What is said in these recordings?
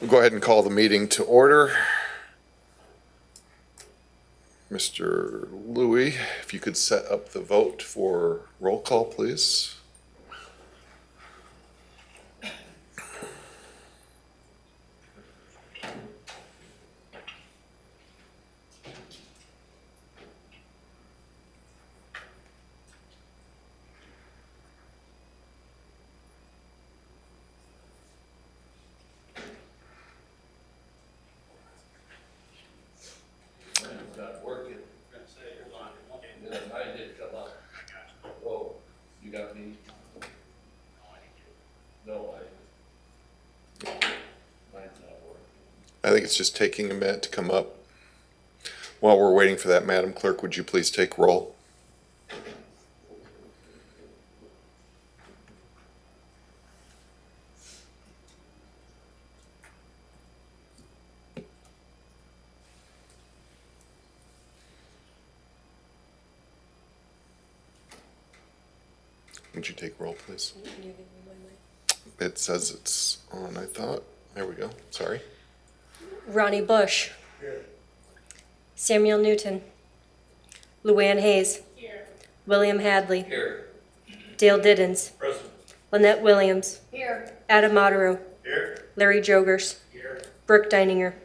We'll go ahead and call the meeting to order. Mr. Louie, if you could set up the vote for roll call, please. Not working. I did come up. Oh, you got me? No, mine's not working. I think it's just taking a minute to come up. While we're waiting for that, Madam Clerk, would you please take roll? Would you take roll, please? It says it's on, I thought. There we go. Sorry. Ronnie Bush. Here. Samuel Newton. Luann Hayes. Here. William Hadley. Here. Dale Diddens. Present. Lynette Williams. Here. Adam Otterow. Here. Larry Jogers. Here. Brooke Deininger.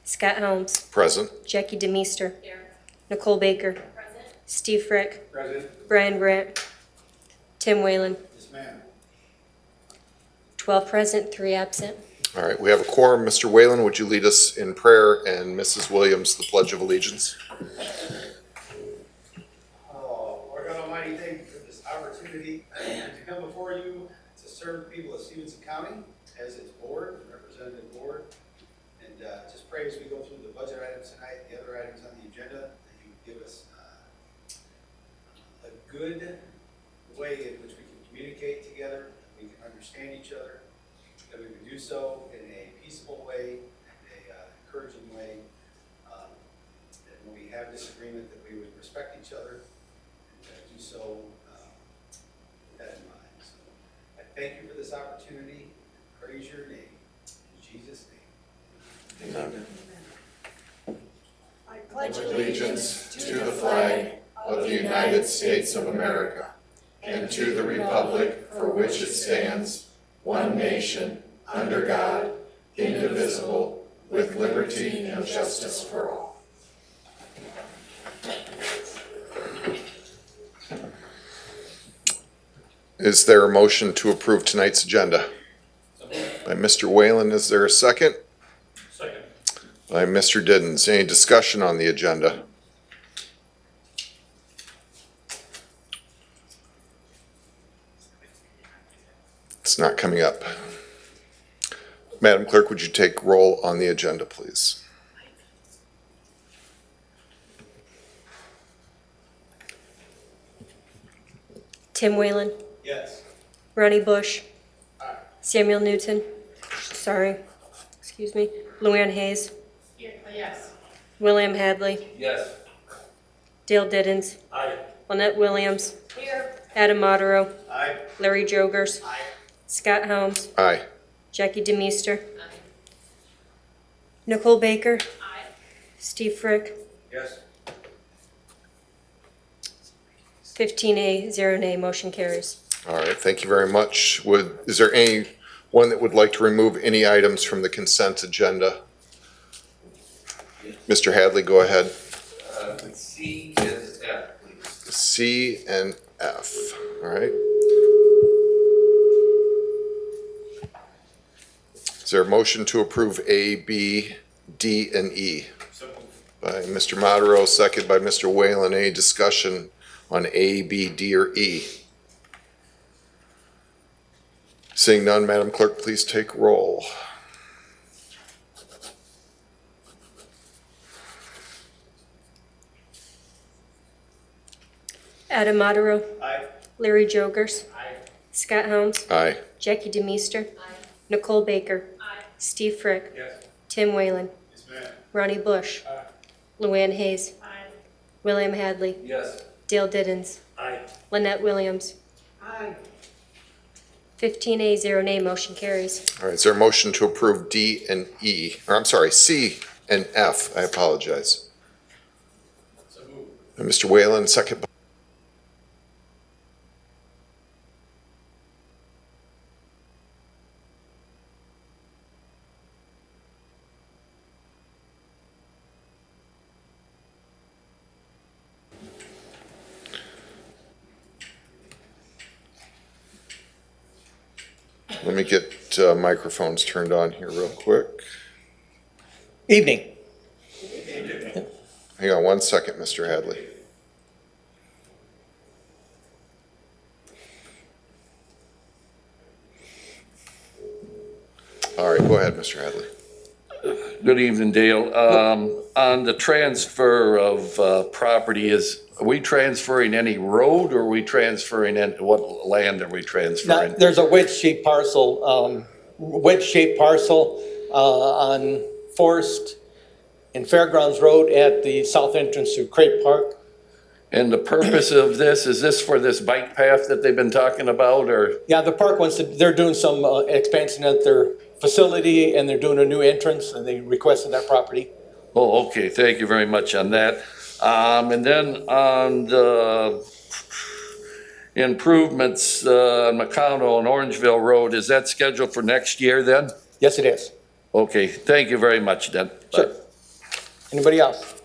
Scott Helms. Present. Jackie DeMeester. Here. Nicole Baker. Present. Steve Frick. Present. Brian Grant. Tim Whalen. Yes, ma'am. 12 present, 3 absent. All right, we have a quorum. Mr. Whalen, would you lead us in prayer, and Mrs. Williams, the Pledge of Allegiance? Oh, Lord God Almighty, thank you for this opportunity to come before you to serve the people of Stephenson County as its board, representative board. And just pray as we go through the budget items tonight, the other items on the agenda, that you give us a good way in which we can communicate together, we can understand each other, that we would do so in a peaceable way, and a encouraging way. That when we have disagreement, that we would respect each other and do so with that in mind. So I thank you for this opportunity. Praise your name. In Jesus' name. Amen. I pledge Allegiance to the flag of the United States of America and to the republic for which it stands, one nation, under God, indivisible, with liberty and justice for all. Is there a motion to approve tonight's agenda? By Mr. Whalen, is there a second? Second. By Mr. Diddens. Any discussion on the agenda? It's not coming up. Madam Clerk, would you take roll on the agenda, please? Tim Whalen. Yes. Ronnie Bush. Aye. Samuel Newton. Excuse me. Luann Hayes. Yes. William Hadley. Yes. Dale Diddens. Aye. Lynette Williams. Here. Adam Otterow. Aye. Larry Jogers. Aye. Scott Helms. Aye. Jackie DeMeester. Nicole Baker. Aye. Steve Frick. Yes. 15A, 0 nay, motion carries. All right, thank you very much. Is there anyone that would like to remove any items from the consent agenda? Mr. Hadley, go ahead. C is F, please. C and F, all right. Is there a motion to approve A, B, D, and E? So moved. By Mr. Modero, second by Mr. Whalen. Any discussion on A, B, D, or E? Seeing none, Madam Clerk, please take roll. Adam Otterow. Aye. Larry Jogers. Aye. Scott Helms. Aye. Jackie DeMeester. Aye. Nicole Baker. Aye. Steve Frick. Yes. Tim Whalen. Yes, ma'am. Ronnie Bush. Aye. Luann Hayes. Aye. William Hadley. Yes. Dale Diddens. Aye. Lynette Williams. Aye. 15A, 0 nay, motion carries. All right, is there a motion to approve D and E, or I'm sorry, C and F? I apologize. So moved. And Mr. Whalen, second. Let me get microphones turned on here real quick. Evening. Hang on one second, Mr. Hadley. All right, go ahead, Mr. Hadley. Good evening, Dale. On the transfer of property, are we transferring any road or are we transferring, what land are we Now, transferring? there's a wedge-shaped parcel, on Forest and Fairgrounds Road at the south entrance to Craig Park. And the purpose of this, is this for this bike path that they've been talking about, or? Yeah, the park wants to, they're doing some expansion at their facility, and they're doing a new entrance, and they requested that property. Oh, okay, thank you very much on that. And then on the improvements on McConnell and Orangeville Road, is that scheduled for next year then? Yes, it is. Okay, thank you very much then. Sure. Anybody else?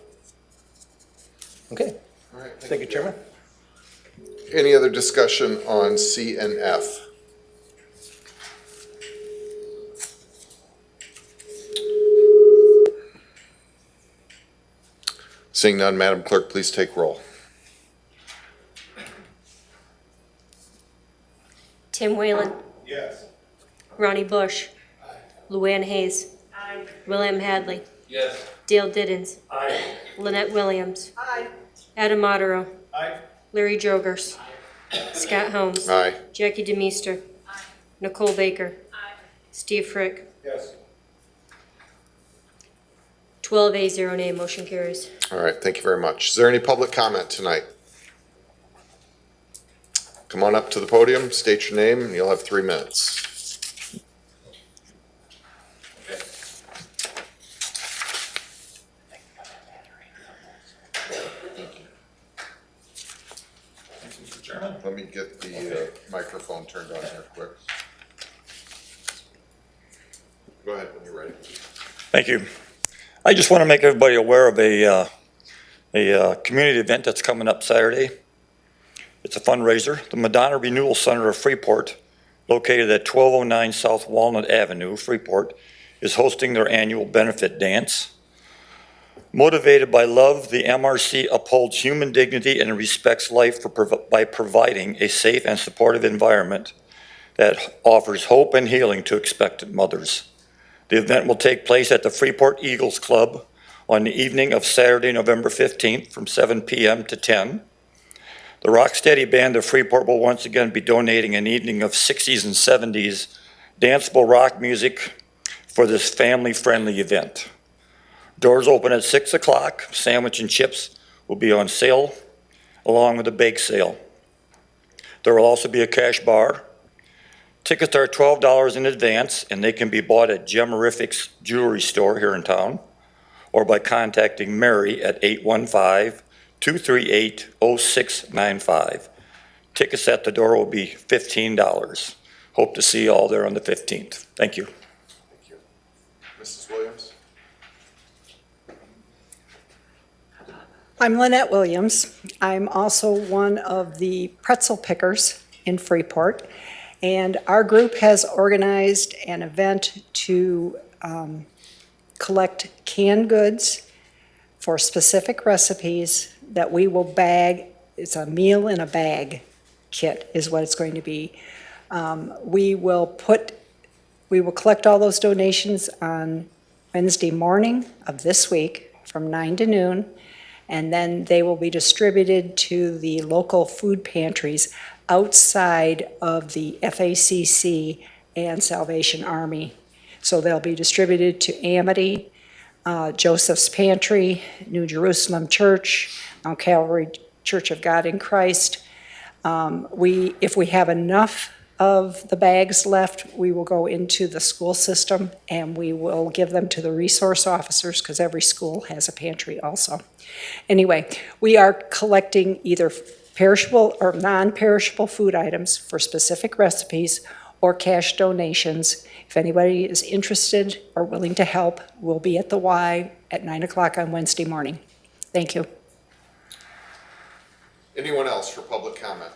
Okay, All right, thank you, Chairman. Any other discussion on C and F? Seeing none, Madam Clerk, please take roll. Tim Whalen, Yes. Ronnie Bush, Luann Hayes, William Hadley, Yes. Dale Diddens, Lynette Williams, Adam Otero, Aye. Larry Jogers, Scott Holmes, Aye. Jackie DeMeester, Nicole Baker, Steve Frick, Yes. 12A, 0 nay, motion carries. All right, thank you very much. Is there any public comment tonight? Come on up to the podium, state your name, and you'll have 3 minutes. Mr. Chairman? Let me get the microphone turned on here quick. Go ahead when you're ready. Thank you. I just want to make everybody aware of a community event that's coming up Saturday. It's a fundraiser. The Madonna Renewal Center of Freeport, located at 1209 South Walnut Avenue, Freeport, is hosting their annual benefit dance. Motivated by love, the MRC upholds human dignity and respects life by providing a safe and supportive environment that offers hope and healing to expectant mothers. The event will take place at the Freeport Eagles Club on the evening of Saturday, November 15th from 7 p.m. to 10. The Rocksteady Band of Freeport will once again be donating an evening of 60s and 70s danceable rock music for this family-friendly event. Doors open at 6 o'clock. Sandwich and chips will be on sale along with a bake sale. There will also be a cash bar. Tickets are $12 in advance, and they can be bought at Gemerific's jewelry store here in town or by contacting Mary at 815-238-0695. Tickets at the door will be $15. Hope to see you all there on the 15th. Thank you. Thank you. Mrs. Williams? I'm Lynette Williams. I'm also one of the pretzel pickers in Freeport. And our group has organized an event to collect canned goods for specific recipes that we will bag. It's a meal in a bag kit is what it's going to be. We will collect all those donations on Wednesday morning of this week from 9 to noon. And then they will be distributed to the local food pantries outside of the FACC and Salvation Army. So they'll be distributed to Amity, Joseph's Pantry, New Jerusalem Church, Mount Calvary Church of God in Christ. If we have enough of the bags left, we will go into the school system and we will give them to the resource officers because every school has a pantry also. Anyway, we are collecting either perishable or non-perishable food items for specific recipes or cash donations. If anybody is interested or willing to help, we'll be at the Y at 9 o'clock on Wednesday morning. Thank you. Anyone else for public comment?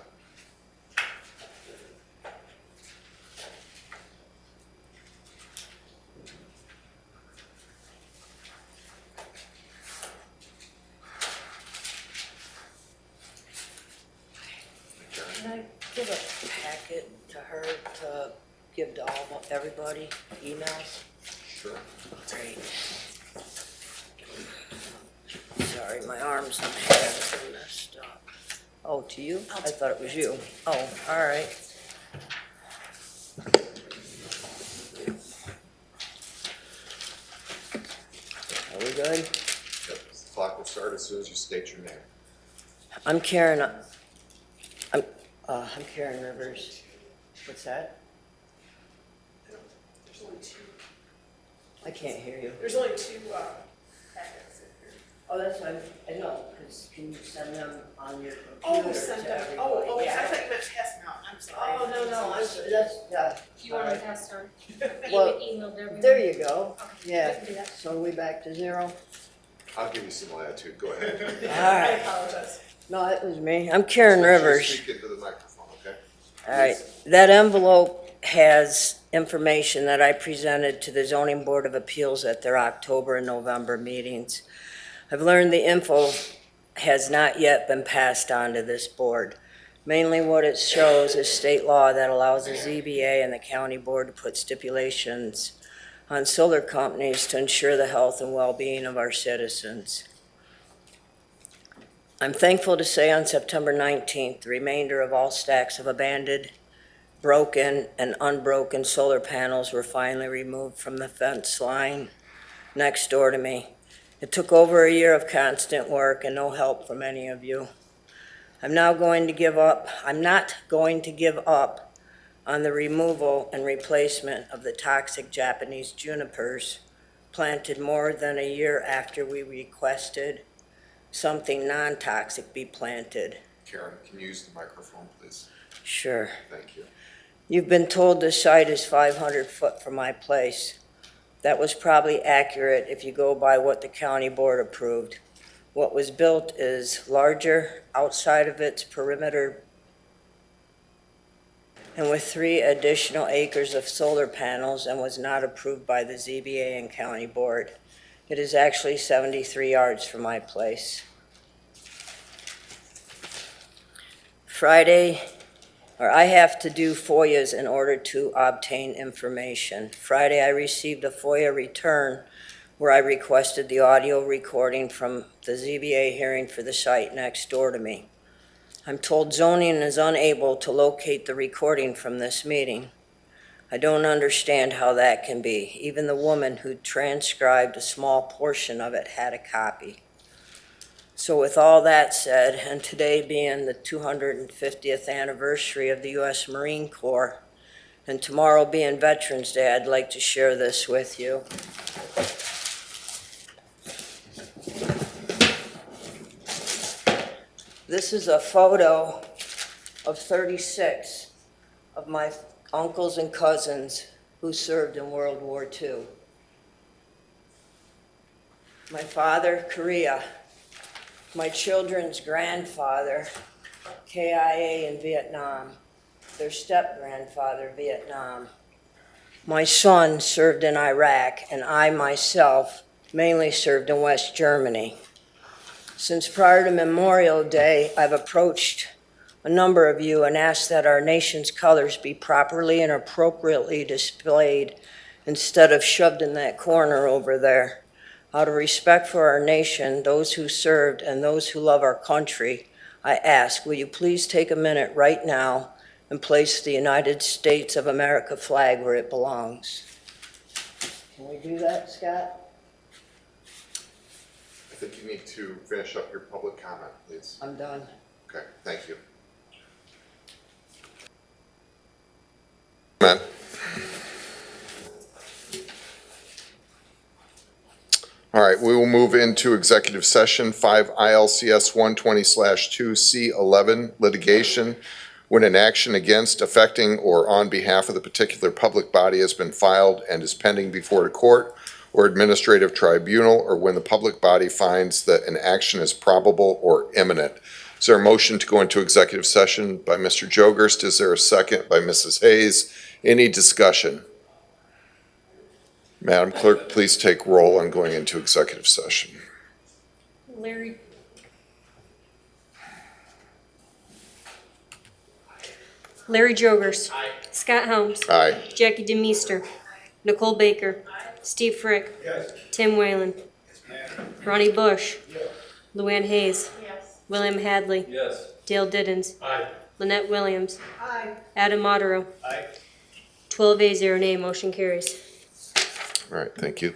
Can I give a packet to her to give to everybody, emails? Sure. Great. Sorry, my arms and hands are messed up. Oh, to you? I thought it was you. Oh, all right. Are we good? Yep. The clock will start as soon as you state your name. I'm Karen. I'm Karen Rivers. What's that? There's only two. I can't hear you. There's only two packets in here. Oh, that's fine. I know, because can you send them on your Oh, computer send to them. everybody? Oh, okay. Yeah. I thought you meant pass them out. I'm sorry. Oh, no, that's, Do you want to pass on? Well, Emailed everyone? there you go. Okay, Yeah. we can do that. So are we back to zero? I'll give you some latitude. Go ahead. All I right. apologize. No, it was me. I'm Karen Rivers. Speak into the microphone, okay? All right. That envelope has information that I presented to the Zoning Board of Appeals at their October and November meetings. I've learned the info has not yet been passed on to this board. Mainly what it shows is state law that allows the ZBA and the county board to put stipulations on solar companies to ensure the health and well-being of our citizens. I'm thankful to say on September 19th, the remainder of all stacks of abandoned, broken, and unbroken solar panels were finally removed from the fence line next door to me. It took over a year of constant work and no help from any of you. I'm not going to give up on the removal and replacement of the toxic Japanese junipers planted more than a year after we requested something non-toxic be planted. Karen, can you use the microphone, please? Sure. Thank you. You've been told this site is 500 foot from my place. That was probably accurate if you go by what the county board approved. What was built is larger outside of its perimeter and with 3 additional acres of solar panels and was not approved by the ZBA and county board. It is actually 73 yards from my place. I have to do FOIAs in order to obtain information. Friday, I received a FOIA return where I requested the audio recording from the ZBA hearing for the site next door to me. I'm told zoning is unable to locate the recording from this meeting. I don't understand how that can be. Even the woman who transcribed a small portion of it had a copy. So with all that said, and today being the 250th anniversary of the U.S. Marine Corps, and tomorrow being Veterans Day, I'd like to share this with you. This is a photo of 36 of my uncles and cousins who served in World War II. My father, Korea. My children's grandfather, KIA in Vietnam. Their step-grandfather, Vietnam. My son served in Iraq, and I myself mainly served in West Germany. Since prior to Memorial Day, I've approached a number of you and asked that our nation's colors be properly and appropriately displayed instead of shoved in that corner over there. Out of respect for our nation, those who served, and those who love our country, I ask, will you please take a minute right now and place the United States of America flag where it belongs? Can we do that, Scott? I think you need to finish up your public comment, please. I'm done. Okay, thank you. All right, we will move into executive session, 5 ILCS 120/2C11, litigation. When an action against, affecting, or on behalf of the particular public body has been filed and is pending before a court or administrative tribunal, or when the public body finds that an action is probable or imminent. Is there a motion to go into executive session by Mr. Jogerst? Is there a second by Mrs. Hayes? Any discussion? Madam Clerk, please take roll on going into executive session. Larry Jogers. Aye. Scott Helms. Aye. Jackie DeMeester. Nicole Baker. Steve Frick. Tim Whalen. Ronnie Bush. Luann Hayes. Yes. William Hadley. Yes. Dale Diddens. Aye. Lynette Williams. Aye. Adam Otero. Aye. 12 A, 0 nay, motion carries. All right, thank you.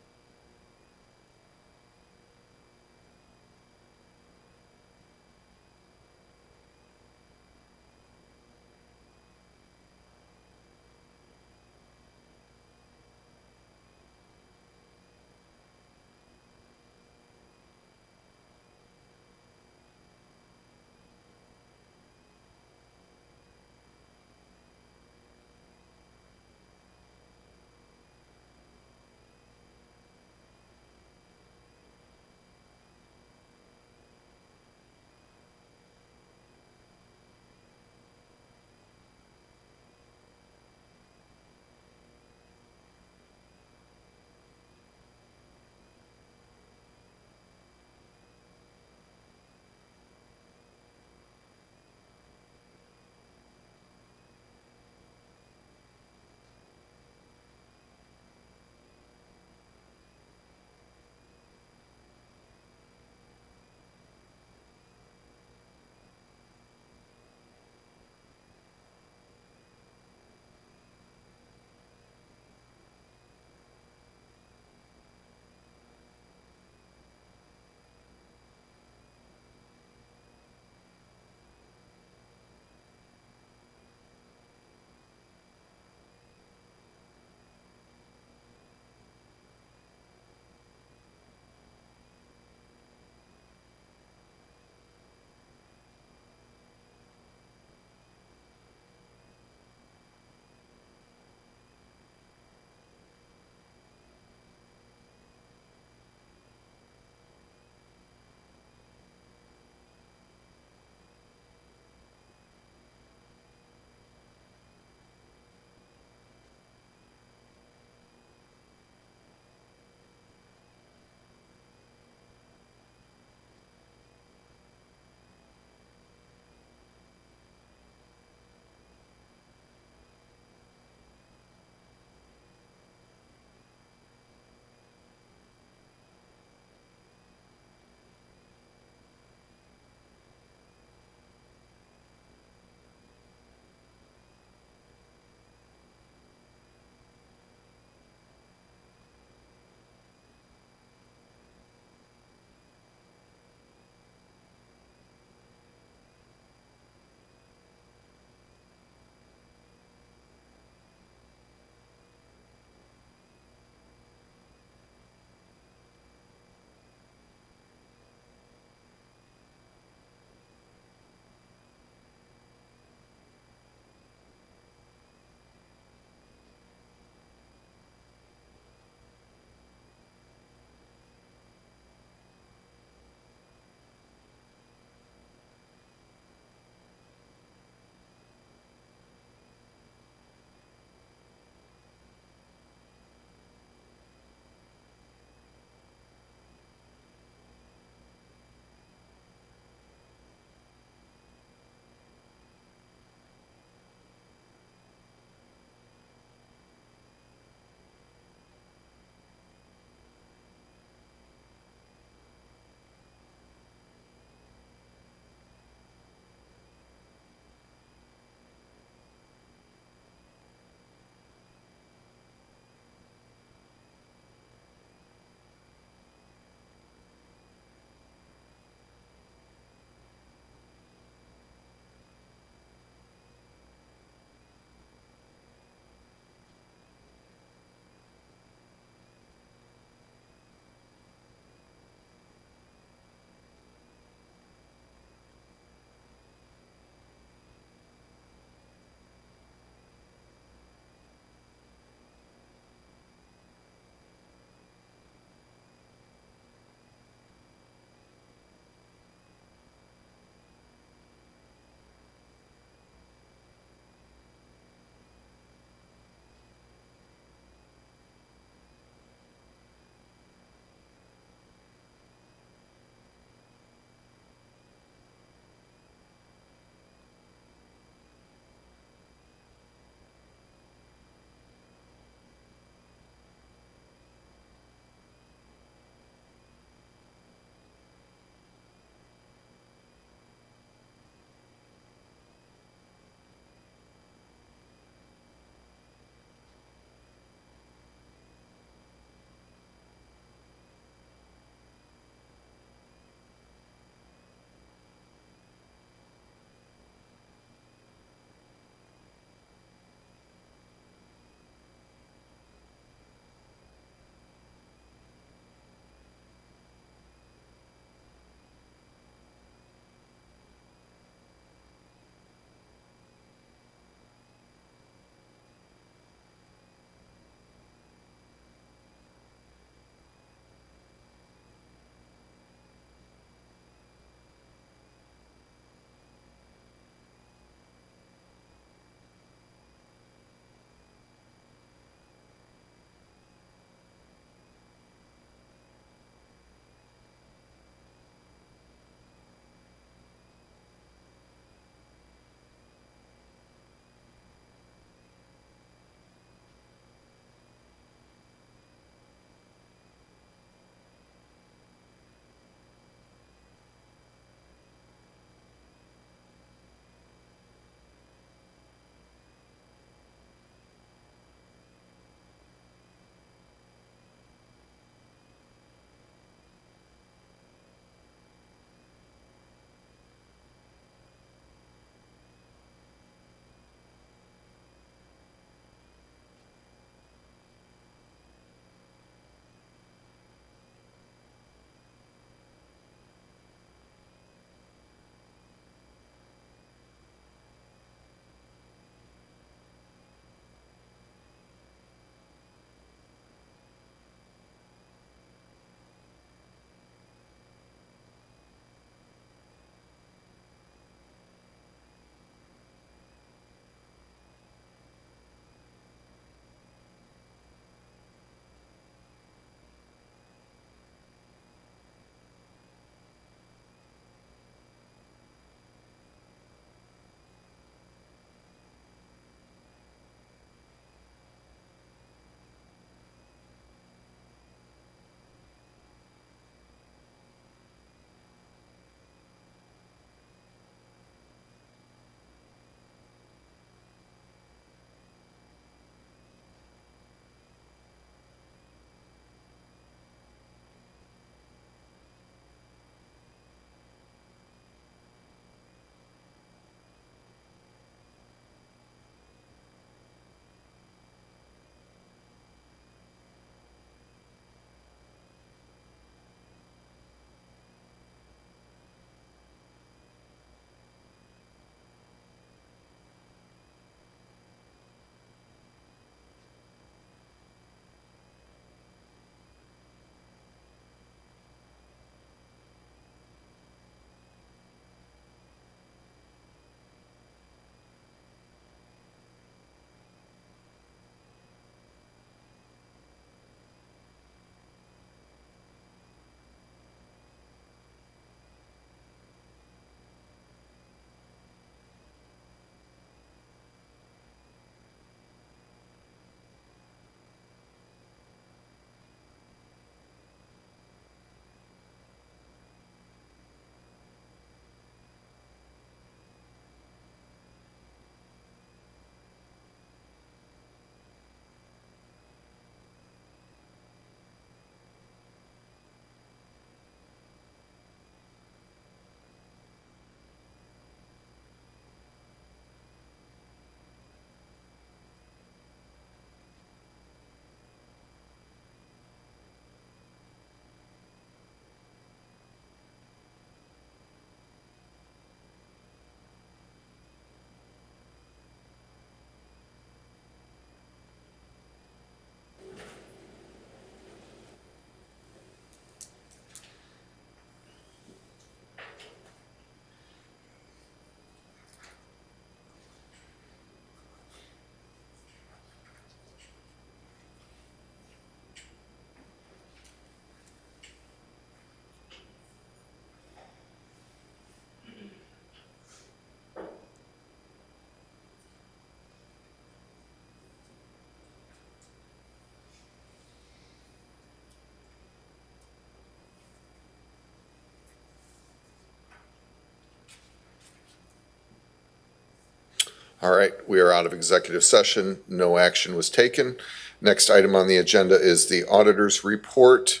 All right, we are out of executive session. No action was taken. Next item on the agenda is the auditor's report.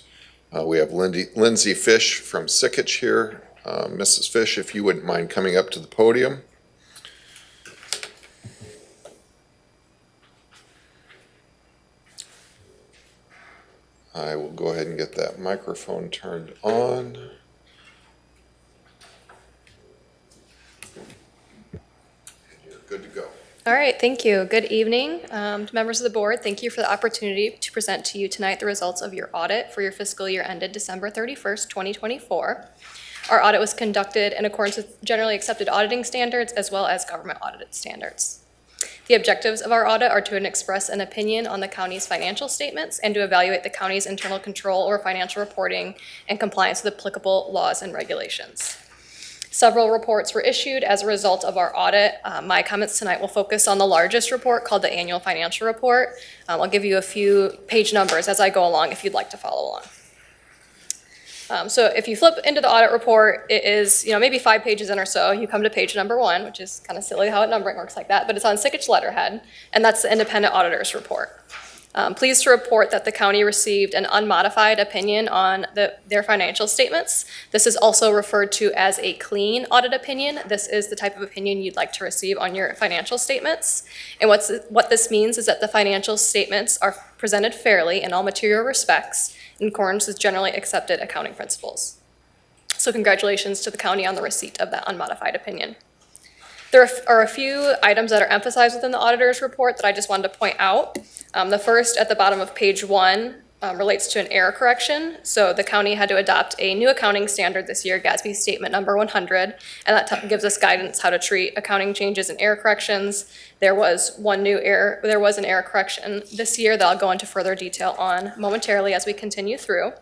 We have Lindsay Fish from Sickich here. Mrs. Fish, if you wouldn't mind coming up to the podium. I will go ahead and get that microphone turned on. You're good to go. All right, thank you. Good evening. To members of the board, thank you for the opportunity to present to you tonight the results of your audit for your fiscal year ended December 31st, 2024. Our audit was conducted in accordance with generally accepted auditing standards as well as government audit standards. The objectives of our audit are to express an opinion on the county's financial statements and to evaluate the county's internal control over financial reporting and compliance with applicable laws and regulations. Several reports were issued as a result of our audit. My comments tonight will focus on the largest report called the annual financial report. I'll give you a few page numbers as I go along if you'd like to follow along. So if you flip into the audit report, it is maybe 5 pages in or so. You come to page number 1, which is kind of silly how numbering works like that, but it's on Sickich letterhead, and that's the independent auditor's report. Pleased to report that the county received an unmodified opinion on their financial statements. This is also referred to as a clean audit opinion. This is the type of opinion you'd like to receive on your financial statements. And what this means is that the financial statements are presented fairly in all material respects in accordance with generally accepted accounting principles. So congratulations to the county on the receipt of that unmodified opinion. There are a few items that are emphasized within the auditor's report that I just wanted to point out. The first at the bottom of page 1 relates to an error correction. So the county had to adopt a new accounting standard this year, GASB statement number 100, and that gives us guidance how to treat accounting changes and error corrections. There was an error correction this year that I'll go into further detail on momentarily as we continue through.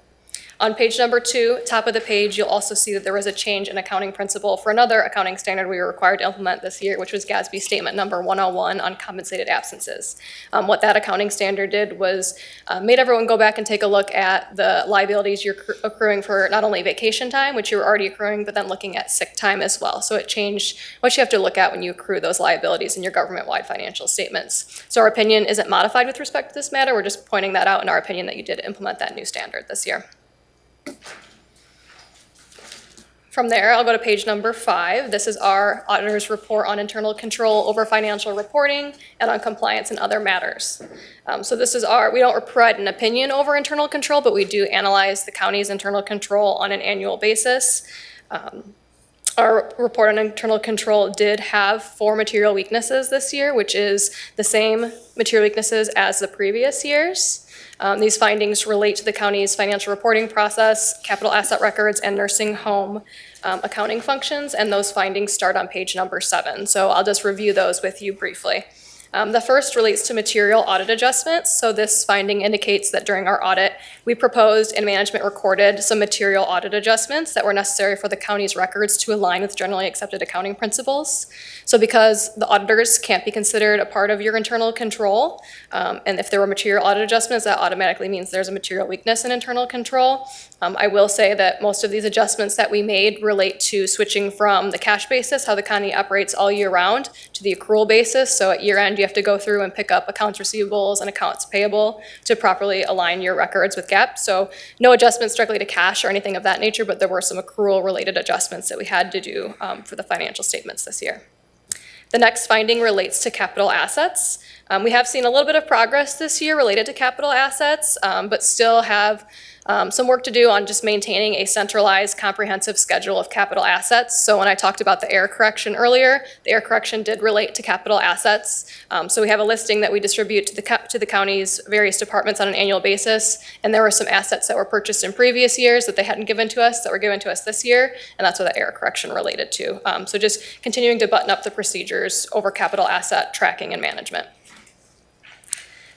On page number 2, top of the page, you'll also see that there was a change in accounting principle for another accounting standard we were required to implement this year, which was GASB statement number 101 on compensated absences. What that accounting standard did was made everyone go back and take a look at the liabilities you're accruing for not only vacation time, which you were already accruing, but then looking at sick time as well. So it changed what you have to look at when you accrue those liabilities in your government-wide financial statements. So our opinion isn't modified with respect to this matter. We're just pointing that out in our opinion that you did implement that new standard this year. From there, I'll go to page number 5. This is our auditor's report on internal control over financial reporting and on compliance and other matters. So this is we don't provide an opinion over internal control, but we do analyze the county's internal control on an annual basis. Our report on internal control did have 4 material weaknesses this year, which is the same material weaknesses as the previous years. These findings relate to the county's financial reporting process, capital asset records, and nursing home accounting functions, and those findings start on page number 7. So I'll just review those with you briefly. The first relates to material audit adjustments. So this finding indicates that during our audit, we proposed and management recorded some material audit adjustments that were necessary for the county's records to align with generally accepted accounting principles. So because the auditors can't be considered a part of your internal control, and if there were material audit adjustments, that automatically means there's a material weakness in internal control. I will say that most of these adjustments that we made relate to switching from the cash basis, how the county operates all year round, to the accrual basis. So at year end, you have to go through and pick up accounts receivables and accounts payable to properly align your records with GAAP. So no adjustments directly to cash or anything of that nature, but there were some accrual related adjustments that we had to do for the financial statements this year. The next finding relates to capital assets. We have seen a little bit of progress this year related to capital assets, but still have some work to do on just maintaining a centralized, comprehensive schedule of capital assets. So when I talked about the error correction earlier, the error correction did relate to capital assets. So we have a listing that we distribute to the county's various departments on an annual basis, and there were some assets that were purchased in previous years that they hadn't given to us that were given to us this year, and that's what the error correction related to. So just continuing to button up the procedures over capital asset tracking and management.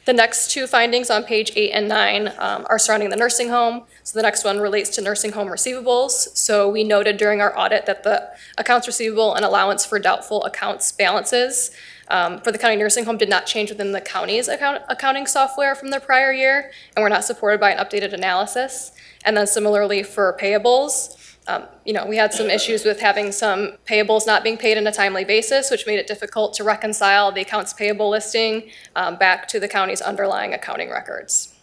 The next 2 findings on page 8 and 9 are surrounding the nursing home. So the next one relates to nursing home receivables. So we noted during our audit that the accounts receivable and allowance for doubtful accounts balances for the county nursing home did not change within the county's accounting software from the prior year, and were not supported by an updated analysis. And then similarly for payables, We had some issues with having some payables not being paid on a timely basis, which made it difficult to reconcile the accounts payable listing back to the county's underlying accounting records.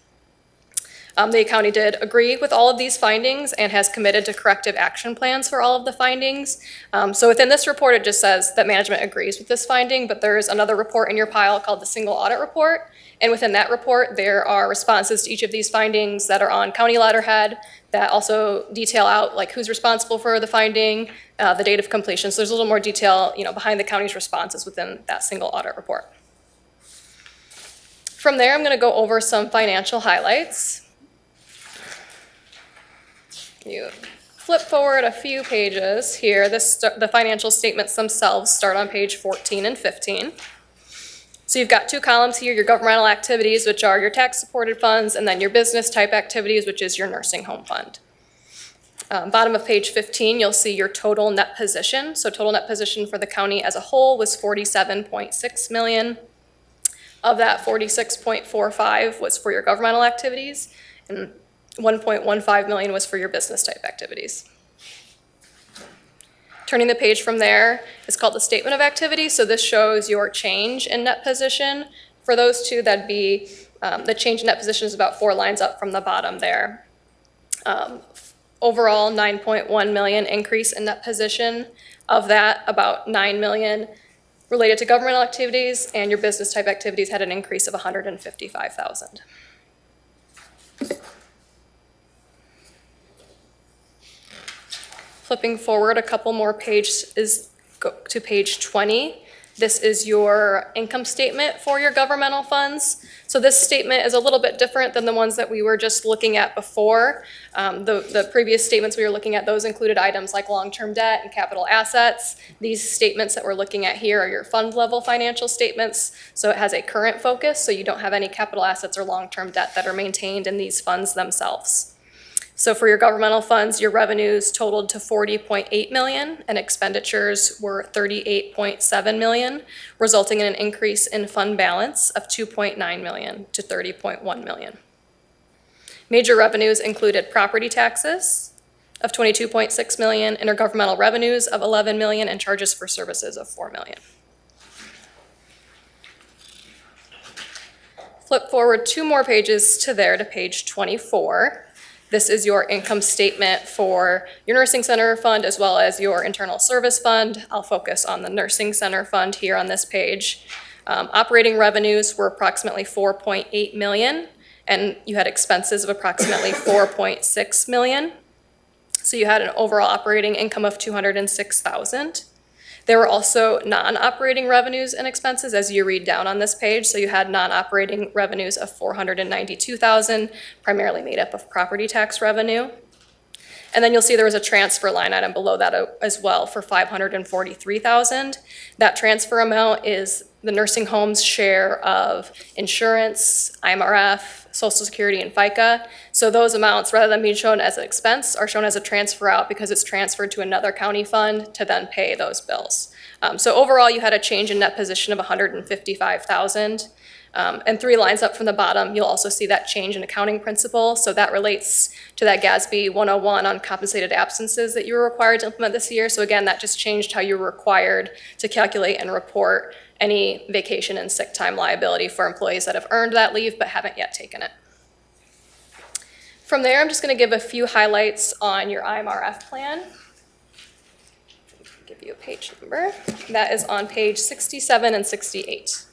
The county did agree with all of these findings and has committed to corrective action plans for all of the findings. So within this report, it just says that management agrees with this finding, but there's another report in your pile called the single audit report. And within that report, there are responses to each of these findings that are on county letterhead that also detail out like who's responsible for the finding, the date of completion. So there's a little more detail, behind the county's responses within that single audit report. From there, I'm going to go over some financial highlights. You flip forward a few pages here. The financial statements themselves start on page 14 and 15. So you've got two columns here, your governmental activities, which are your tax-supported funds, and then your business type activities, which is your nursing home fund. Bottom of page 15, you'll see your total net position. So total net position for the county as a whole was $47.6 million. Of that, $46.45 was for your governmental activities, and $1.15 million was for your business type activities. Turning the page from there is called the statement of activity. So this shows your change in net position. For those two, that'd be the change in net position is about 4 lines up from the bottom there. Overall, $9.1 million increase in net position. Of that, about $9 million related to governmental activities, and your business type activities had an increase of $155,000. Flipping forward a couple more pages to page 20. This is your income statement for your governmental funds. So this statement is a little bit different than the ones that we were just looking at before. The previous statements we were looking at, those included items like long-term debt and capital assets. These statements that we're looking at here are your fund level financial statements. So it has a current focus, so you don't have any capital assets or long-term debt that are maintained in these funds themselves. So for your governmental funds, your revenues totaled to $40.8 million and expenditures were $38.7 million, resulting in an increase in fund balance of $2.9 million to $30.1 million. Major revenues included property taxes of $22.6 million, intergovernmental revenues of $11 million, and charges for services of $4 million. Flip forward 2 more pages to page 24. This is your income statement for your nursing center fund as well as your internal service fund. I'll focus on the nursing center fund here on this page. Operating revenues were approximately $4.8 million, and you had expenses of approximately $4.6 million. So you had an overall operating income of $206,000. There were also non-operating revenues and expenses as you read down on this page. So you had non-operating revenues of $492,000, primarily made up of property tax revenue. And then you'll see there was a transfer line item below that as well for $543,000. That transfer amount is the nursing home's share of insurance, IMRF, Social Security, and FICA. So those amounts, rather than being shown as an expense, are shown as a transfer out because it's transferred to another county fund to then pay those bills. So overall, you had a change in net position of $155,000. And 3 lines up from the bottom, you'll also see that change in accounting principle. So that relates to that GASB 101 on compensated absences that you were required to implement this year. So again, that just changed how you were required to calculate and report any vacation and sick time liability for employees that have earned that leave but haven't yet taken it. From there, I'm just going to give a few highlights on your IMRF plan. I'll give you a page number. That is on page 67 and 68.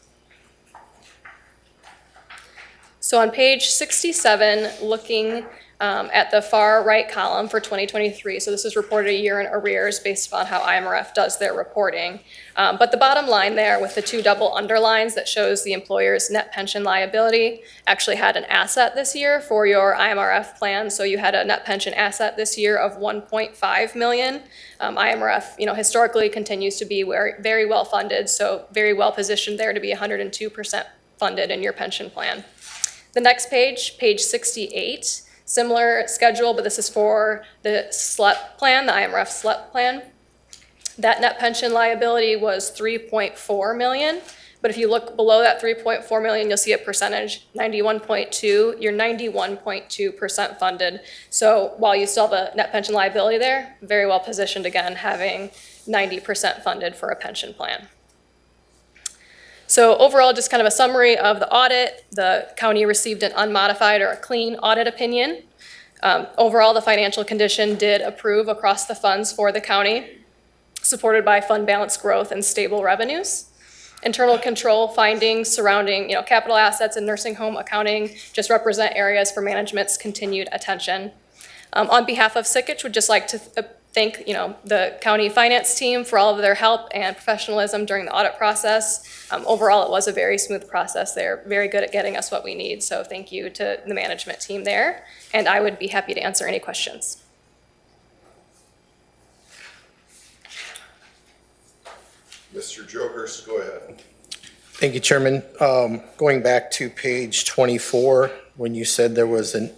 So on page 67, looking at the far right column for 2023, so this is reported a year in arrears based on how IMRF does their reporting. But the bottom line there with the 2 double underlines that shows the employer's net pension liability actually had an asset this year for your IMRF plan. So you had a net pension asset this year of $1.5 million. IMRF, historically continues to be very well funded, so very well positioned there to be 102% funded in your pension plan. The next page, page 68, similar schedule, but this is for the SLEP plan, the IMRF SLEP plan. That net pension liability was $3.4 million, But if you look below that 3.4 million, you'll see a percentage, 91.2, you're 91.2% funded. So while you still have a net pension liability there, very well positioned again, having 90% funded for a pension plan. So overall, just kind of a summary of the audit. The county received an unmodified or a clean audit opinion. Overall, the financial condition did approve across the funds for the county, supported by fund balance growth and stable revenues. Internal control findings surrounding, capital assets and nursing home accounting just represent areas for management's continued attention. On behalf of SICKICH, would just like to thank, the county finance team for all of their help and professionalism during the audit process. Overall, it was a very smooth process. They're very good at getting us what we need. So thank you to the management team there. And I would be happy to answer any questions. Mr. Jokerst, go ahead. Thank you, Chairman. Going back to page 24, when you said there was a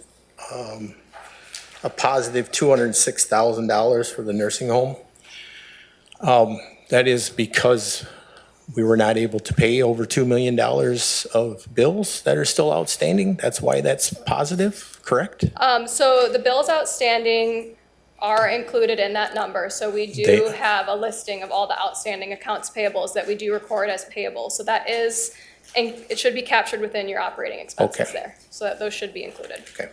positive $206,000 for the nursing home, that is because we were not able to pay over $2 million of bills that are still outstanding. That's why that's positive, correct? So the bills outstanding are included in that number. So we do have a listing of all the outstanding accounts payables that we do record as payable. So that is, and it should be captured within your operating expenses there. So that those should be included. Okay.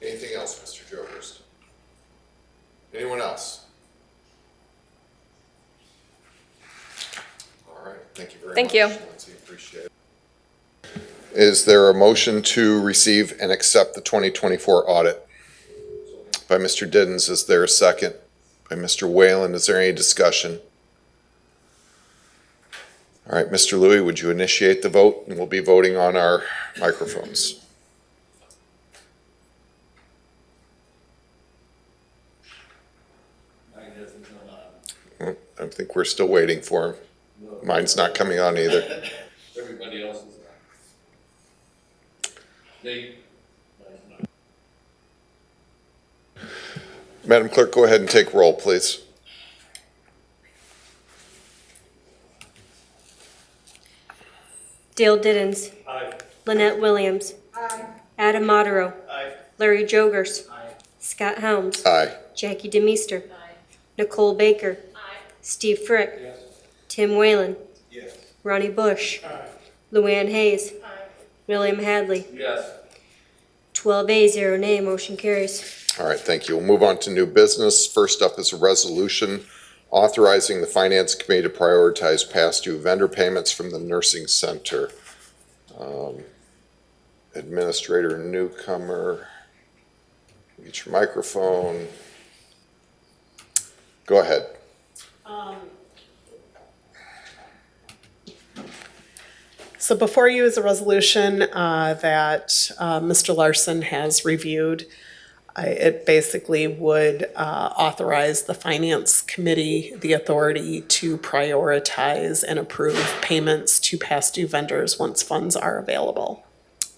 Anything else, Mr. Jokerst? Anyone else? All right, thank you very much. Thank you. Lindsay, appreciate it. Is there a motion to receive and accept the 2024 audit? By Mr. Diddens, is there a second? By Mr. Whalen, is there any discussion? All right, Mr. Louie, would you initiate the vote? And we'll be voting on our microphones. I think we're still waiting for him. Mine's not coming on either. Everybody else is on. Madam Clerk, go ahead and take roll, please. Dale Diddens. Aye. Lynette Williams. Adam Modero. Aye. Larry Jogers. Scott Helms. Aye. Jackie DeMeester. Nicole Baker. Steve Frick. Yes. Tim Whalen. Yes. Ronnie Bush. Aye. Luann Hayes. William Hadley. Yes. 12 A, 0 nay, motion carries. All right, thank you. We'll move on to new business. First up is a resolution authorizing the Finance Committee to prioritize past due vendor payments from the nursing center. Administrator Newcomer, get your microphone. Go ahead. So before you is a resolution that Mr. Larson has reviewed. It basically would authorize the Finance Committee the authority to prioritize and approve payments to past due vendors once funds are available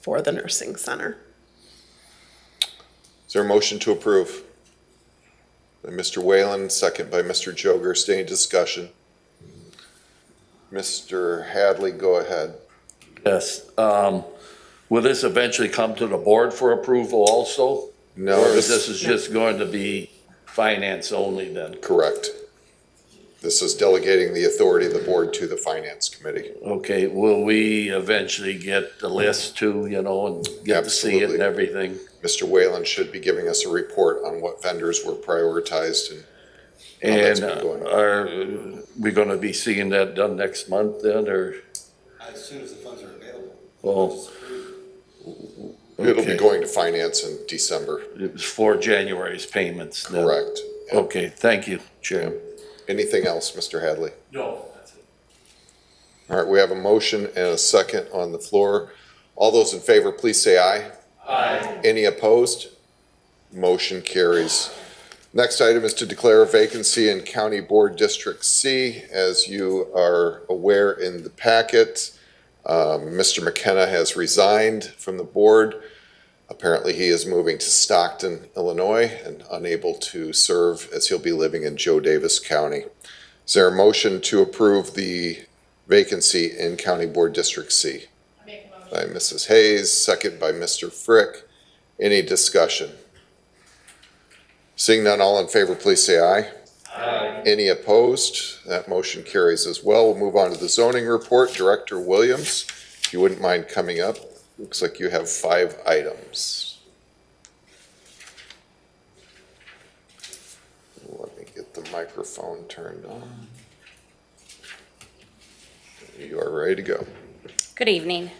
for the nursing center. Is there a motion to approve? By Mr. Whalen, second by Mr. Jogerst. Any discussion? Mr. Hadley, go ahead. Yes. Will this eventually come to the board for approval also? No, Or this is just going to be finance only then? correct. This is delegating the authority of the board to the Finance Committee. Okay, will we eventually get the list too, and get to see it and Absolutely. everything? Mr. Whalen should be giving us a report on what vendors were prioritized and how that's And been going. are we gonna be seeing that done next month then, or? As soon as the funds are available. Well, It'll be okay. going to Finance in December. It was for January's payments then? Correct. Okay, thank you, Chair. Anything else, Mr. Hadley? No, that's it. All right, we have a motion and a second on the floor. All those in favor, please say aye. Aye. Any opposed? Motion carries. Next item is to declare a vacancy in County Board District C. As you are aware in the packet, Mr. McKenna has resigned from the board. Apparently, he is moving to Stockton, Illinois, and unable to serve as he'll be living in Joe Davis County. Is there a motion to approve the vacancy in County Board District C? Make a motion. By Mrs. Hayes, second by Mr. Frick. Any discussion? Seeing none, all in favor, please say aye. Aye. Any opposed? That motion carries as well. We'll move on to the zoning report. Director Williams, if you wouldn't mind coming up. Looks like you have 5 items. Let me get the microphone turned on. You are ready to go. Good evening.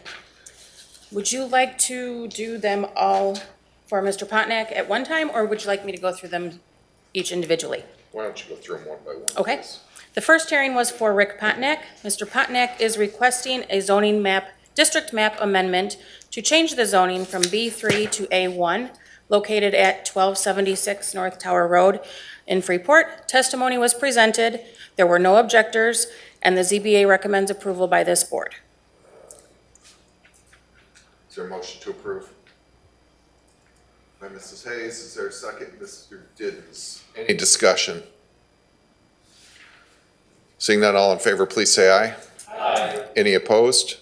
Would you like to do them all for Mr. Potniak at one time, or would you like me to go through them each individually? Why don't you go through them one by one? Okay. please? The first hearing was for Rick Potniak. Mr. Potniak is requesting a zoning map, district map amendment to change the zoning from B3 to A1, located at 1276 North Tower Road in Freeport. Testimony was presented. There were no objectors, and the ZBA recommends approval by this board. Is there a motion to approve? By Mrs. Hayes, is there a second? Mr. Diddens. Any discussion? Seeing none, all in favor, please say aye. Aye. Any opposed?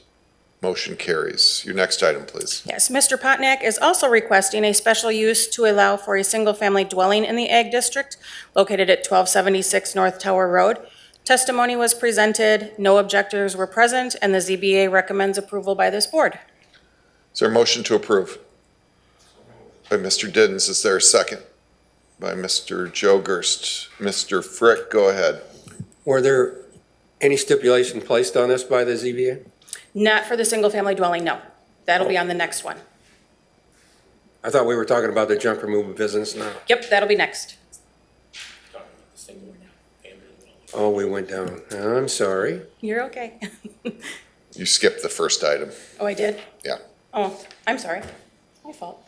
Motion carries. Your next item, please. Yes, Mr. Potniak is also requesting a special use to allow for a single-family dwelling in the Ag District located at 1276 North Tower Road. Testimony was presented, no objectors were present, and the ZBA recommends approval by this board. Is there a motion to approve? By Mr. Diddens, is there a second? By Mr. Jogerst. Mr. Frick, go ahead. Were there any stipulation placed on this by the ZBA? Not for the single-family dwelling, no. That'll be on the next one. I thought we were talking about the junk removal business now. Yep, that'll be next. Oh, we went down. I'm sorry. You're okay. You skipped the first item. Oh, I did? Yeah. Oh, I'm sorry. My fault.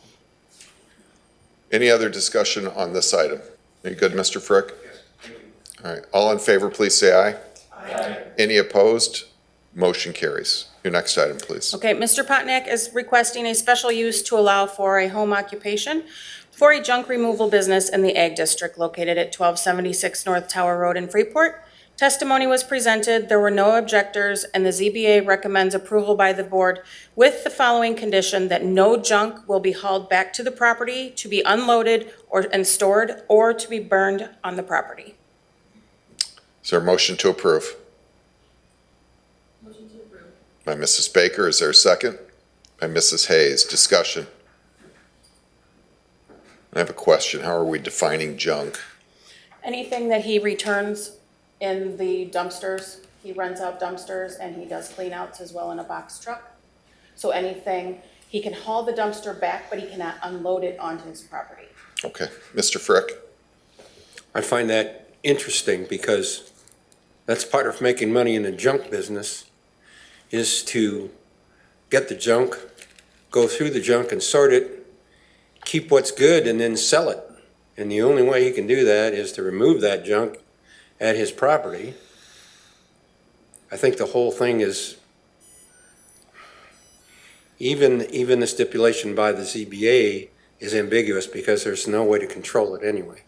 Any other discussion on this item? Are you good, Mr. Frick? Yes, thank you. All right, all in favor, please say aye. Aye. Any opposed? Motion carries. Your next item, please. Okay, Mr. Potniak is requesting a special use to allow for a home occupation for a junk removal business in the Ag District located at 1276 North Tower Road in Freeport. Testimony was presented, there were no objectors, and the ZBA recommends approval by the board with the following condition: that no junk will be hauled back to the property to be unloaded and stored or to be burned on the property. Is there a motion to approve? Motion to approve. By Mrs. Baker, is there a second? By Mrs. Hayes, discussion. I have a question. How are we defining junk? Anything that he returns in the dumpsters, he rents out dumpsters and he does clean outs as well in a box truck. So anything, he can haul the dumpster back, but he cannot unload it onto his property. Okay, Mr. Frick? I find that interesting because that's part of making money in the junk business, is to get the junk, go through the junk and sort it, keep what's good and then sell it. And the only way he can do that is to remove that junk at his property. I think the whole thing is, even the stipulation by the ZBA is ambiguous because there's no way to control it anyway.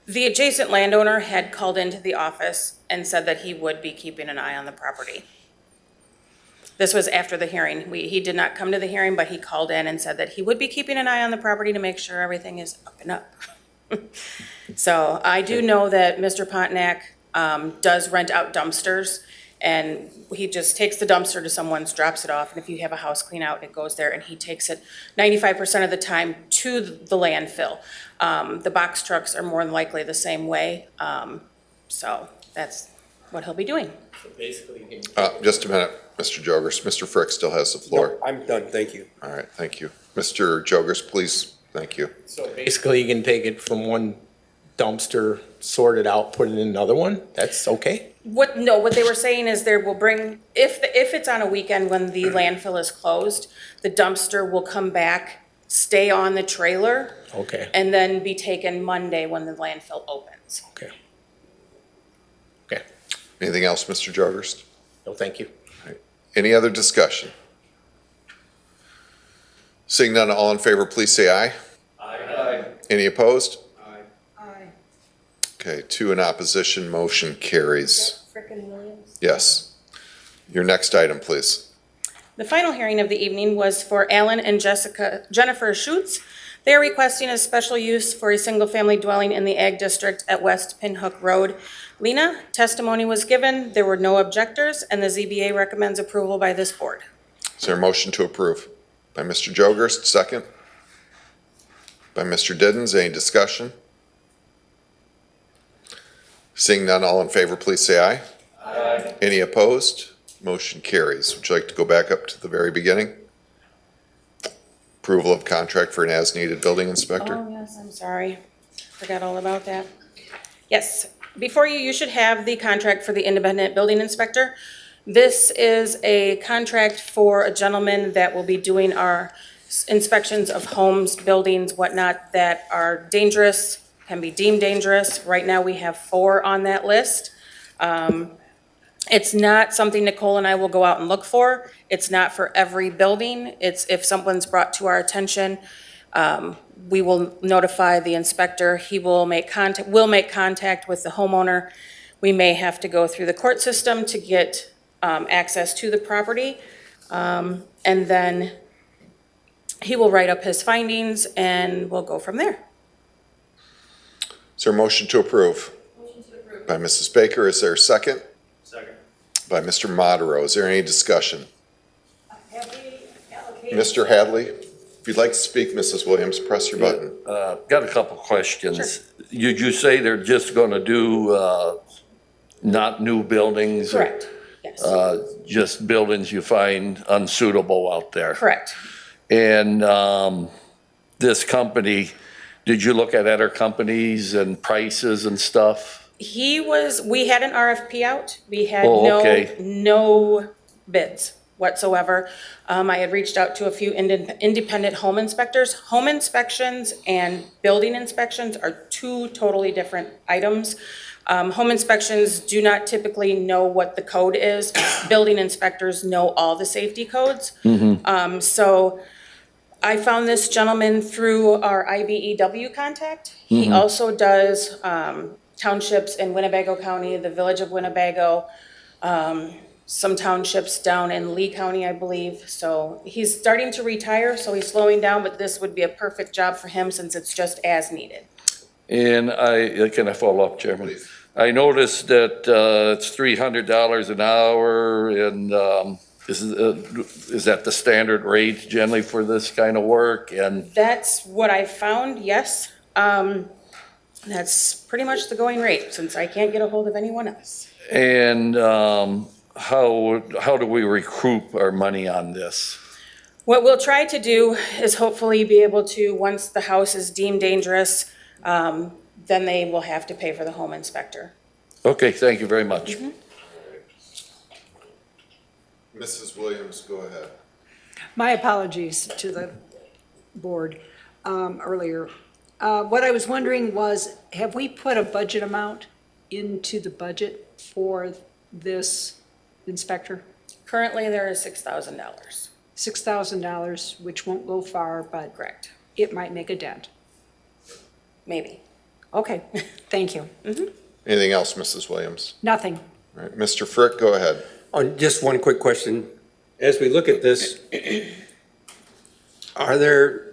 The adjacent landowner had called into the office and said that he would be keeping an eye on the property. This was after the hearing. He did not come to the hearing, but he called in and said that he would be keeping an eye on the property to make sure everything is up and up. So I do know that Mr. Potniak does rent out dumpsters, and he just takes the dumpster to someone's, drops it off, and if you have a house clean out, it goes there, and he takes it 95% of the time to the landfill. The box trucks are more than likely the same way, so that's what he'll be doing. So basically, Just a minute, Mr. Jogers. Mr. Frick still has the floor. No, I'm done, thank you. All right, thank you. Mr. Jogers, please, thank you. so basically you can take it from one dumpster, sort it out, put it in another one? That's okay? What they were saying is there will bring, if it's on a weekend when the landfill is closed, the dumpster will come back, stay on the trailer, Okay, and then be taken Monday when the landfill opens. okay. Okay, Anything else, Mr. Jogers? no, thank you. Any other discussion? Seeing none, all in favor, please say aye. Aye. Any opposed? Aye. Aye. Okay, 2 in opposition, motion carries. Frickin' Williams. Yes. Your next item, please. The final hearing of the evening was for Alan and Jennifer Schutz. They are requesting a special use for a single-family dwelling in the Ag District at West Pinhook Road. Lena, testimony was given, there were no objectors, and the ZBA recommends approval by this board. Is there a motion to approve? By Mr. Jogerst, second. By Mr. Diddens, any discussion? Seeing none, all in favor, please say aye. Aye. Any opposed? Motion carries. Would you like to go back up to the very beginning? Approval of contract for an as-needed building inspector? Oh, yes, I'm sorry. Forgot all about that. Yes, before you, you should have the contract for the independent building inspector. This is a contract for a gentleman that will be doing our inspections of homes, buildings, whatnot, that are dangerous, can be deemed dangerous. Right now, we have 4 on that list. It's not something Nicole and I will go out and look for. It's not for every building. It's if someone's brought to our attention, we will notify the inspector. He will make contact with the homeowner. We may have to go through the court system to get access to the property. And then he will write up his findings and we'll go from there. Is there a motion to approve? Motion to approve. By Mrs. Baker, is there a second? Second. By Mr. Modero, is there any discussion? Mr. Hadley, if you'd like to speak, Mrs. Williams, press your button. Got a couple questions. Sure. You say they're just gonna do, not new buildings? Correct, yes. Just buildings you find unsuitable out there? Correct. And this company, did you look at other companies and prices and stuff? We had an RFP out. We had okay. no bids whatsoever. I had reached out to a few independent home inspectors. Home inspections and building inspections are 2 totally different items. Home inspections do not typically know what the code is. Building inspectors know all the safety codes. Mm-hmm. So I found this gentleman through our IBEW contact. He Mm-hmm. also does townships in Winnebago County, the village of Winnebago, some townships down in Lee County, I believe. So he's starting to retire, so he's slowing down, but this would be a perfect job for him since it's just as needed. And can I follow up, Chairman? Please. I noticed that it's $300 an hour, and is that the standard rate generally for this kind of work? And That's what I found, yes. That's pretty much the going rate since I can't get a hold of anyone else. And how do we recoup our money on this? What we'll try to do is hopefully be able to, once the house is deemed dangerous, then they will have to pay for the home inspector. Okay, thank you very much. Mm-hmm. Mrs. Williams, go ahead. My apologies to the board earlier. What I was wondering was, have we put a budget amount into the budget for this inspector? Currently, there is $6,000. $6,000, which won't go far, but Correct. it might make a dent. Maybe. Okay, thank you. Anything else, Mrs. Williams? Nothing. All right, Mr. Frick, go ahead. Just one quick question. As we look at this, are there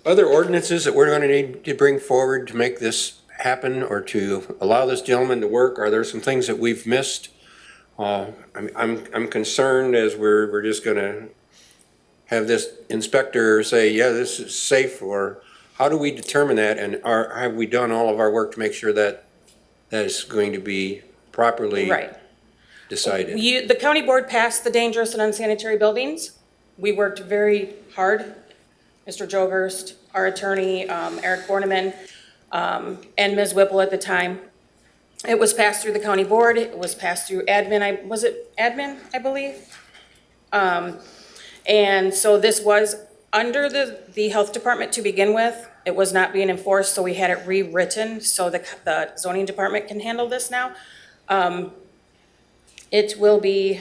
other ordinances that we're going to need to bring forward to make this happen or to allow this gentleman to work? Are there some things that we've missed? I'm concerned as we're just going to have this inspector say, yeah, this is safe, or how do we determine that? And have we done all of our work to make sure that that is going to be properly Right. decided? The county board passed the dangerous and unsanitary buildings. We worked very hard. Mr. Jogerst, our attorney, Eric Borneman, and Ms. Whipple at the time. It was passed through the county board. It was passed through admin. Was it admin, I believe? And so this was under the health department to begin with. It was not being enforced, so we had it rewritten so the zoning department can handle this now. It will be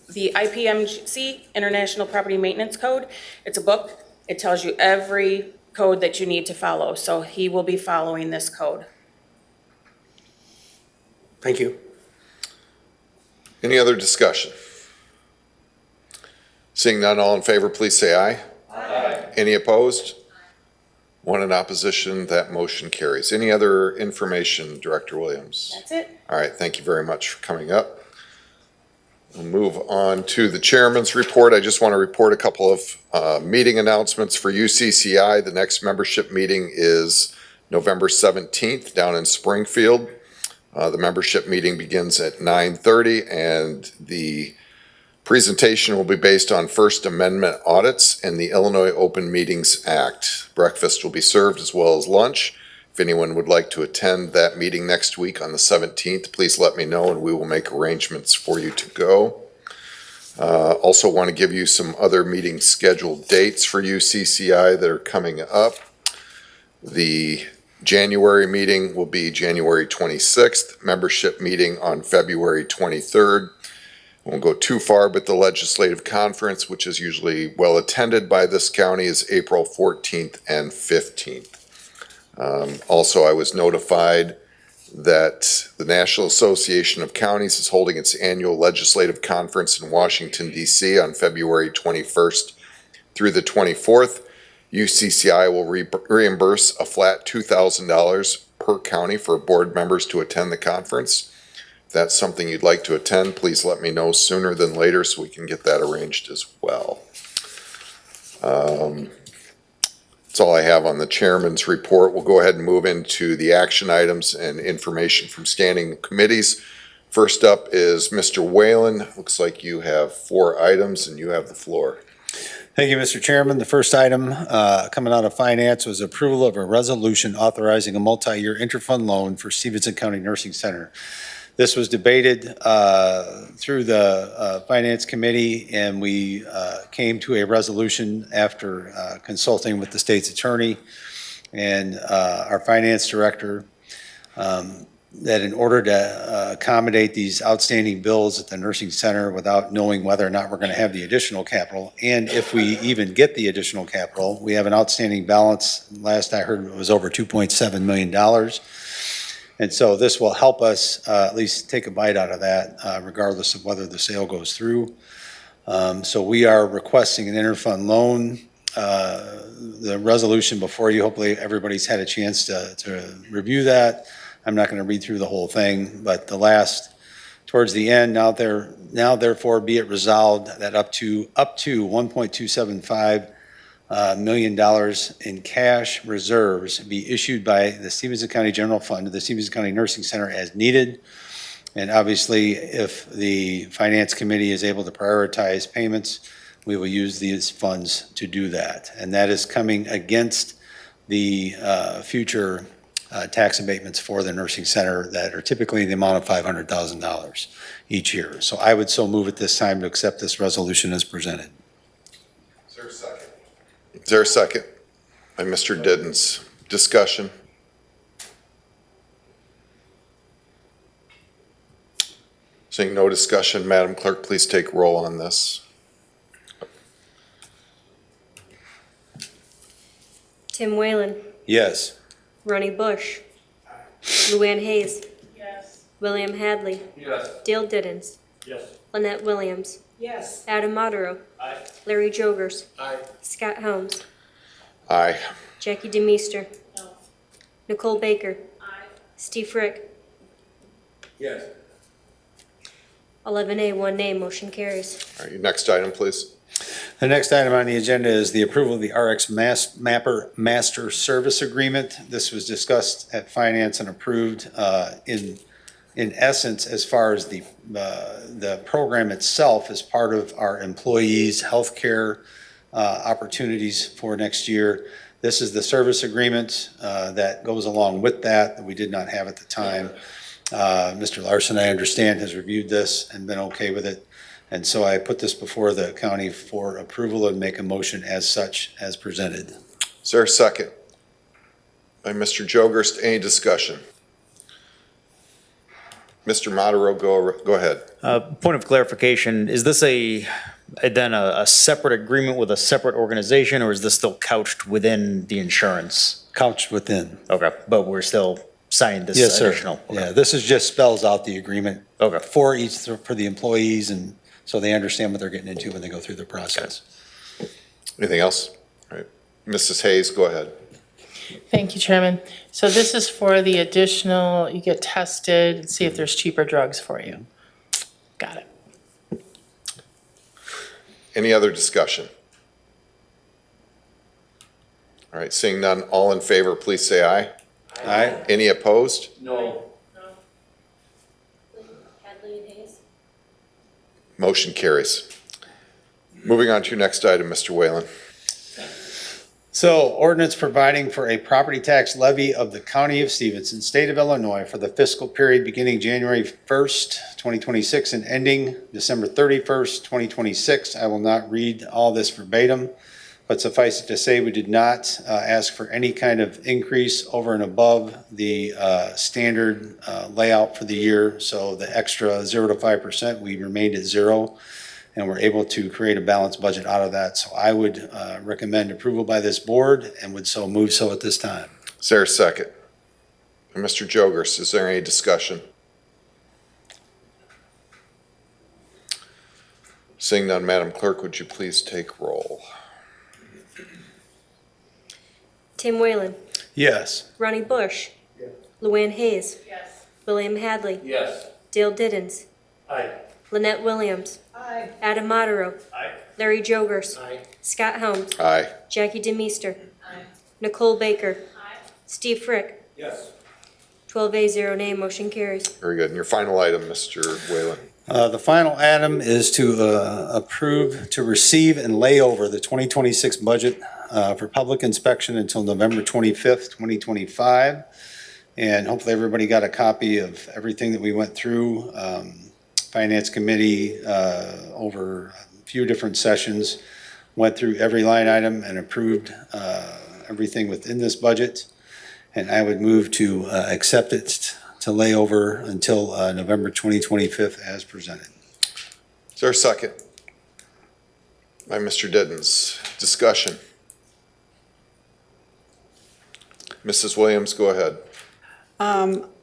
the IPMC, International Property Maintenance Code. It's a book. It tells you every code that you need to follow. So he will be following this code. Thank you. Any other discussion? Seeing none, all in favor, please say aye. Aye. Any opposed? One in opposition, that motion carries. Any other information, Director Williams? That's it. All right, thank you very much for coming up. We'll move on to the chairman's report. I just want to report a couple of meeting announcements for UCCI. The next membership meeting is November 17th down in Springfield. The membership meeting begins at 9:30, and the presentation will be based on First Amendment audits and the Illinois Open Meetings Act. Breakfast will be served as well as lunch. If anyone would like to attend that meeting next week on the 17th, please let me know and we will make arrangements for you to go. Also want to give you some other meeting scheduled dates for UCCI that are coming up. The January meeting will be January 26th, membership meeting on February 23rd. Won't go too far, but the legislative conference, which is usually well attended by this county, is April 14th and 15th. Also, I was notified that the National Association of Counties is holding its annual legislative conference in Washington, D.C. on February 21st through the 24th. UCCI will reimburse a flat $2,000 per county for board members to attend the conference. If that's something you'd like to attend, please let me know sooner than later so we can get that arranged as well. That's all I have on the chairman's report. We'll go ahead and move into the action items and information from standing committees. First up is Mr. Whalen. Looks like you have 4 items and you have the floor. Thank you, Mr. Chairman. The first item coming out of Finance was approval of a resolution authorizing a multi-year interfund loan for Stephenson County Nursing Center. This was debated through the Finance Committee, and we came to a resolution after consulting with the state's attorney and our finance director that in order to accommodate these outstanding bills at the nursing center without knowing whether or not we're going to have the additional capital, and if we even get the additional capital, we have an outstanding balance. Last I heard it was over $2.7 million. And so this will help us at least take a bite out of that, regardless of whether the sale goes through. So we are requesting an interfund loan. The resolution before you, hopefully everybody's had a chance to review that. I'm not going to read through the whole thing, but the last, towards the end, now therefore be it resolved that up to $1.275 million in cash reserves be issued by the Stephenson County General Fund to the Stephenson County Nursing Center as needed. And obviously, if the Finance Committee is able to prioritize payments, we will use these funds to do that. And that is coming against the future tax abatements for the nursing center that are typically the amount of $500,000 each year. So I would so move at this time to accept this resolution as presented. Is there a second? Is there a second? By Mr. Diddens. Discussion. Seeing no discussion, Madam Clerk, please take roll on this. Tim Whalen, Yes. Ronnie Bush, Luann Hayes, Yes. William Hadley, Yes. Dale Diddens, Yes. Lynette Williams, Yes. Adam Monteiro, Aye. Larry Jogers, Aye. Scott Holmes, Aye. Jackie DeMeester, No. Nicole Baker, Aye. Steve Frick, Yes. 11A, 1 nay, motion carries. All right, your next item, please. The next item on the agenda is the approval of the RX Mapper Master Service Agreement. This was discussed at Finance and approved in essence as far as the program itself as part of our employees' health care opportunities for next year. This is the service agreement that goes along with that we did not have at the time. Mr. Larson, I understand, has reviewed this and been okay with it. And so I put this before the county for approval and make a motion as such as presented. Is there a second? By Mr. Jogers, any discussion? Mr. Monteiro, go ahead. Point of clarification, is this a then a separate agreement with a separate organization, or is this still couched within the insurance? Couched within. Okay, but we're still signing this Yes, sir. additional? Okay. Yeah, this is just spells out the agreement. Okay. For the employees, and so they understand what they're getting into when they go through the process. Anything else? All right. Mrs. Hayes, go ahead. Thank you, Chairman. So this is for the additional, you get tested and see if there's cheaper drugs for you. Got it. Any other discussion? All right, seeing none, all in favor, please say aye. Aye. Any opposed? No. Hadley and Hayes. Motion carries. Moving on to your next item, Mr. Whalen. So ordinance providing for a property tax levy of the County of Stephenson, State of Illinois for the fiscal period beginning January 1st, 2026 and ending December 31st, 2026. I will not read all this verbatim, but suffice it to say, we did not ask for any kind of increase over and above the standard layout for the year. So the extra 0 to 5%, we remained at 0. And we're able to create a balanced budget out of that. So I would recommend approval by this board and would so move so at this time. Is there a second? And Mr. Jogers, is there any discussion? Seeing none, Madam Clerk, would you please take roll? Tim Whalen. Yes. Ronnie Bush. Luann Hayes. Yes. William Hadley. Yes. Dale Diddens. Aye. Lynette Williams. Aye. Adam Monteiro. Aye. Larry Jogers. Aye. Scott Helms. Aye. Jackie DeMeester. Nicole Baker. Steve Frick. Yes. 12 0 nay, motion carries. Very good. And your final item, Mr. Whalen. The final item is to approve to receive and lay over the 2026 budget for public inspection until November 25th, 2025. And hopefully everybody got a copy of everything that we went through. Finance Committee over a few different sessions, went through every line item and approved everything within this budget. And I would move to accept it to lay over until November 2025 as presented. Is there a second? By Mr. Diddens. Discussion. Mrs. Williams, go ahead.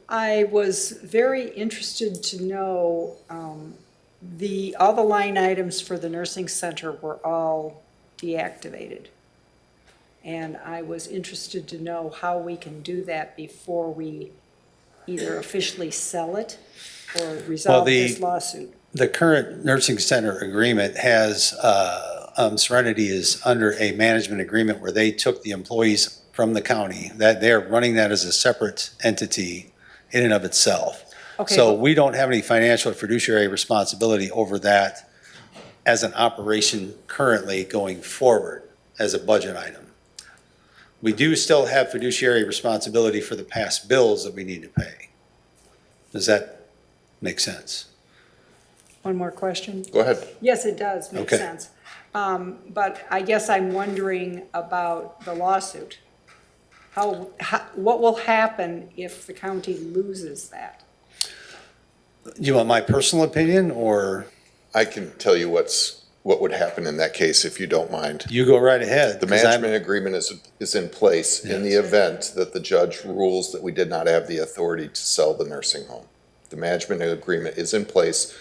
I was very interested to know, all the line items for the nursing center were all deactivated. And I was interested to know how we can do that before we either officially sell it or resolve this lawsuit. The current nursing center agreement has, Serenity is under a management agreement where they took the employees from the county, that they're running that as a separate entity in and of itself. Okay, So well- we don't have any financial or fiduciary responsibility over that as an operation currently going forward as a budget item. We do still have fiduciary responsibility for the past bills that we need to pay. Does that make sense? One more question? Go ahead. Yes, it does make Okay. sense. But I guess I'm wondering about the lawsuit. What will happen if the county loses that? You want my personal opinion, or I can tell you what would happen in that case, if you don't mind. you go right ahead? The 'cause I'm- management agreement is in place in the event that the judge rules that we did not have the authority to sell the nursing home. The management agreement is in place.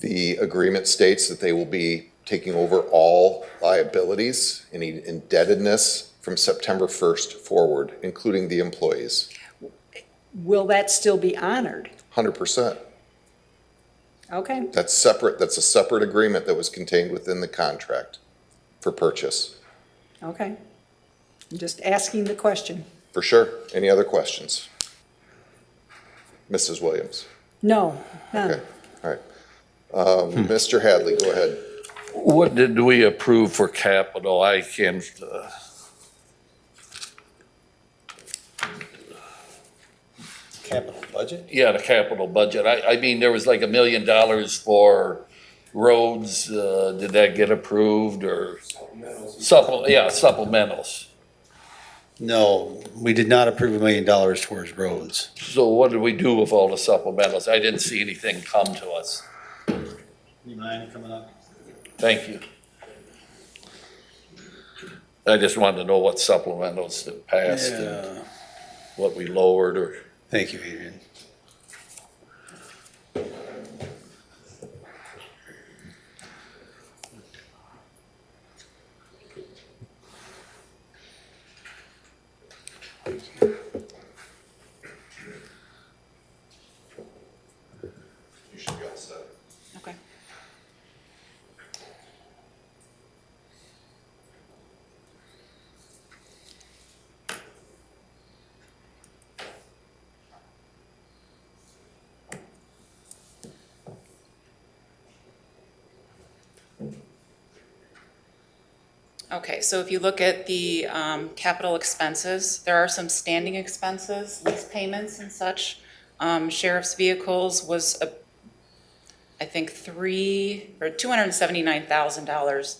The agreement states that they will be taking over all liabilities, any indebtedness from September 1st forward, including the employees. Will that still be honored? 100%. Okay, That's separate. That's a separate agreement that was contained within the contract for purchase. okay. I'm just asking the question. For sure. Any other questions? Mrs. Williams? No, none. Okay, all right. Mr. Hadley, go ahead. What did we approve for capital? I can't, Capital budget? yeah, the capital budget. I mean, there was like $1 million for roads. Did that get approved or? Supplementals. No, we did not approve $1 million towards roads. So what did we do with all the supplementals? I didn't see anything come to us. You mind coming up? Thank you. I just wanted to know what supplementals that passed and what we lowered or. Thank you, Adrian. You should be all set. Okay. Okay, so if you look at the capital expenses, there are some standing expenses, lease payments and such. Sheriff's vehicles was, I think, $279,000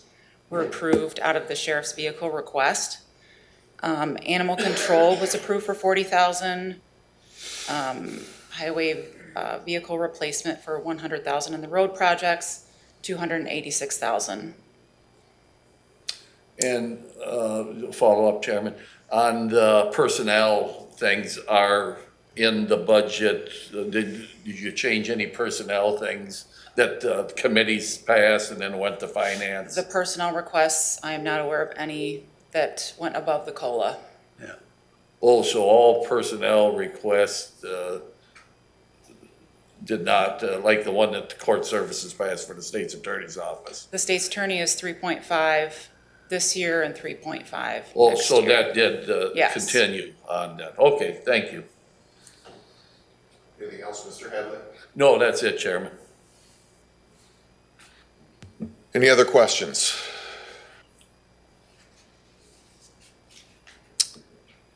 were approved out of the sheriff's vehicle request. Animal control was approved for $40,000. Highway vehicle replacement for $100,000 in the road projects, $286,000. And follow up, Chairman, on the personnel things are in the budget. Did you change any personnel things that committees passed and then went to finance? The personnel requests, I am not aware of any that went above the COLA. Oh, so all personnel requests did not, like the one that the court services passed for the state's attorney's office? The state's attorney is 3.5 this year and 3.5 Oh, next so year. that did Yes. continue on that. Okay, thank you. Anything else, Mr. Hadley? No, that's it, Chairman. Any other questions?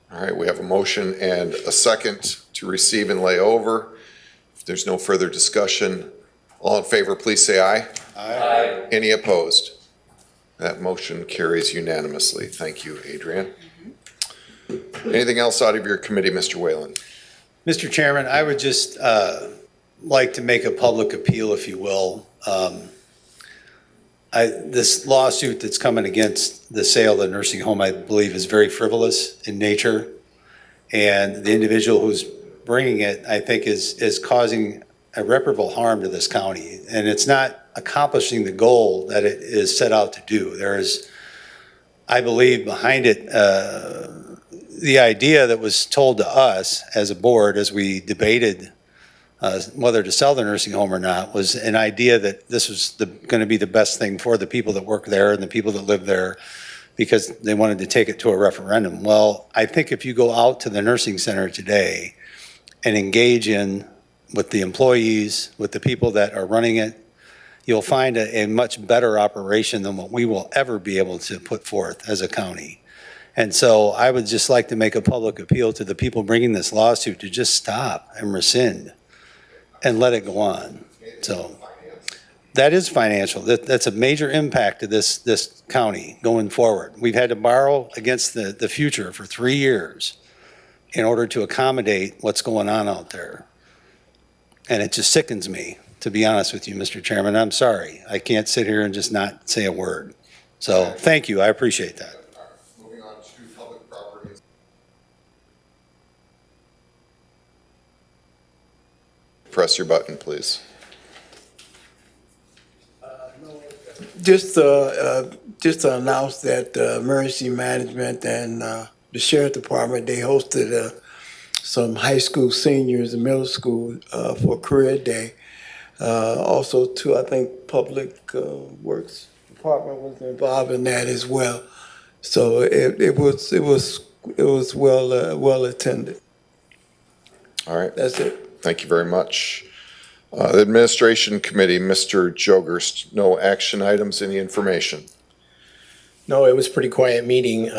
All right, we have a motion and a second to receive and lay over. If there's no further discussion, all in favor, please say aye. Aye. Any opposed? That motion carries unanimously. Thank you, Adrian. Anything else out of your committee, Mr. Whalen? Mr. Chairman, I would just like to make a public appeal, if you will. This lawsuit that's coming against the sale of the nursing home, I believe, is very frivolous in nature. And the individual who's bringing it, I think, is causing irreparable harm to this county. And it's not accomplishing the goal that it is set out to do. There is, I believe, behind it, the idea that was told to us as a board as we debated whether to sell the nursing home or not was an idea that this was going to be the best thing for the people that work there and the people that live there because they wanted to take it to a referendum. Well, I think if you go out to the nursing center today and engage with the employees, with the people that are running it, you'll find a much better operation than what we will ever be able to put forth as a county. And so I would just like to make a public appeal to the people bringing this lawsuit to just stop and rescind and let it go on. So that is financial. That's a major impact to this county going forward. We've had to borrow against the future for 3 years in order to accommodate what's going on out there. And it just sickens me, to be honest with you, Mr. Chairman. I'm sorry. I can't sit here and just not say a word. So thank you. I appreciate that. Moving on to public property. Press your button, please. Just to announce that emergency management and the sheriff department, they hosted some high school seniors and middle school for career day. Also, too, I think public works department was involved in that as well. So it was well attended. All right. That's it. Thank you very much. The Administration Committee, Mr. Jogurst, no action items, any information? No, it was a pretty quiet meeting.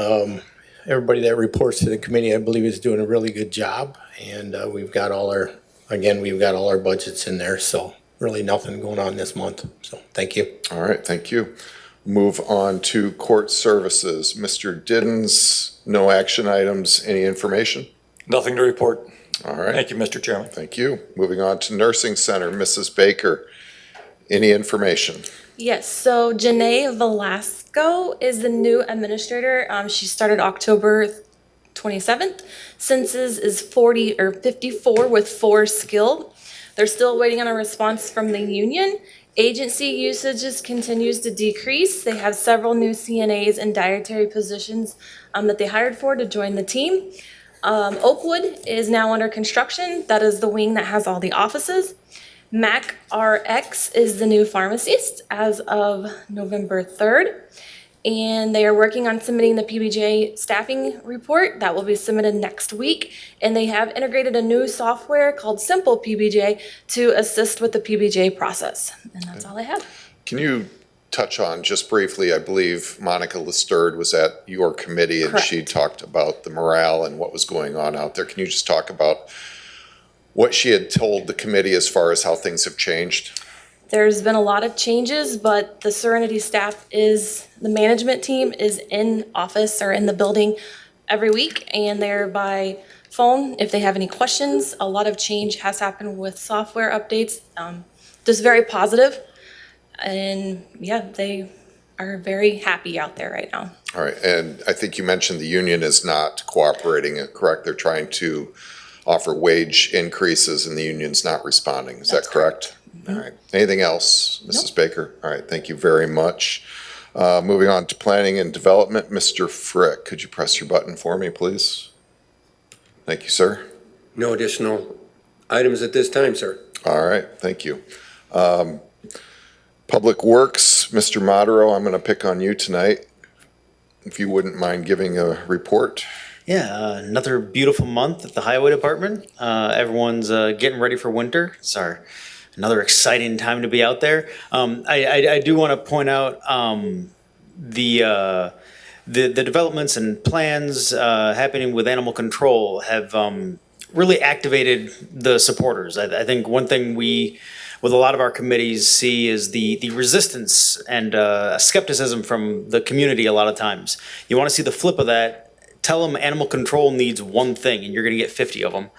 Everybody that reports to the committee, I believe, is doing a really good job. And we've got all our budgets in there. So really nothing going on this month. So thank you. All right, thank you. Move on to court services. Mr. Diddens, no action items, any information? Nothing to report. All right. Thank you, Mr. Chairman. Thank you. Moving on to nursing center, Mrs. Baker. Any information? Yes, so Janae Velasco is the new administrator. She started October 27th. Census is 40 or 54 with 4 skilled. They're still waiting on a response from the union. Agency usage continues to decrease. They have several new CNAs and dietary positions that they hired for to join the team. Oakwood is now under construction. That is the wing that has all the offices. Mac RX is the new pharmacist as of November 3rd. And they are working on submitting the PBJ staffing report that will be submitted next week. And they have integrated a new software called Simple PBJ to assist with the PBJ process. And that's all I have. Can you touch on, just briefly, I believe Monica Lesterd was at your committee and Correct. she talked about the morale and what was going on out there. Can you just talk about what she had told the committee as far as how things have changed? There's been a lot of changes, but the Serenity staff the management team is in office or in the building every week, and they're by phone if they have any questions. A lot of change has happened with software updates, just very positive. And yeah, they are very happy out there right now. All right, and I think you mentioned the union is not cooperating, correct? They're trying to offer wage increases and the union's not responding. Is that correct? All right. Anything else, Mrs. Baker? All right, thank you very much. Moving on to planning and development, Mr. Frick, could you press your button for me, please? Thank you, sir. No additional items at this time, sir. All right, thank you. Public Works, Mr. Modero, I'm going to pick on you tonight. If you wouldn't mind giving a report. Yeah, another beautiful month at the Highway Department. Everyone's getting ready for winter. It's another exciting time to be out there. I do want to point out the developments and plans happening with animal control have really activated the supporters. I think one thing we, with a lot of our committees, see is the resistance and skepticism from the community a lot of times. You want to see the flip of that. Tell them animal control needs one thing and you're going to get 50 of them.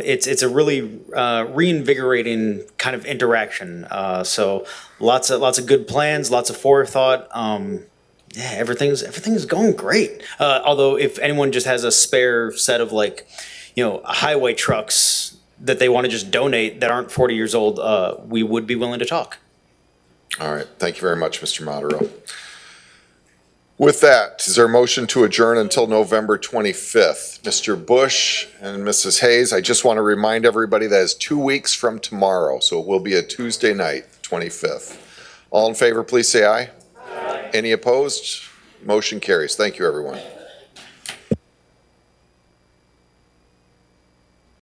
It's a really reinvigorating kind of interaction. So lots of good plans, lots of forethought. Yeah, everything's going great. Although if anyone just has a spare set of highway trucks that they want to just donate that aren't 40 years old, we would be willing to talk. All right, thank you very much, Mr. Modero. With that, is there a motion to adjourn until November 25th? Mr. Bush and Mrs. Hayes, I just want to remind everybody that is 2 weeks from tomorrow, so it will be a Tuesday night, 25th. All in favor, please say aye. Aye. Any opposed? Motion carries. Thank you, everyone.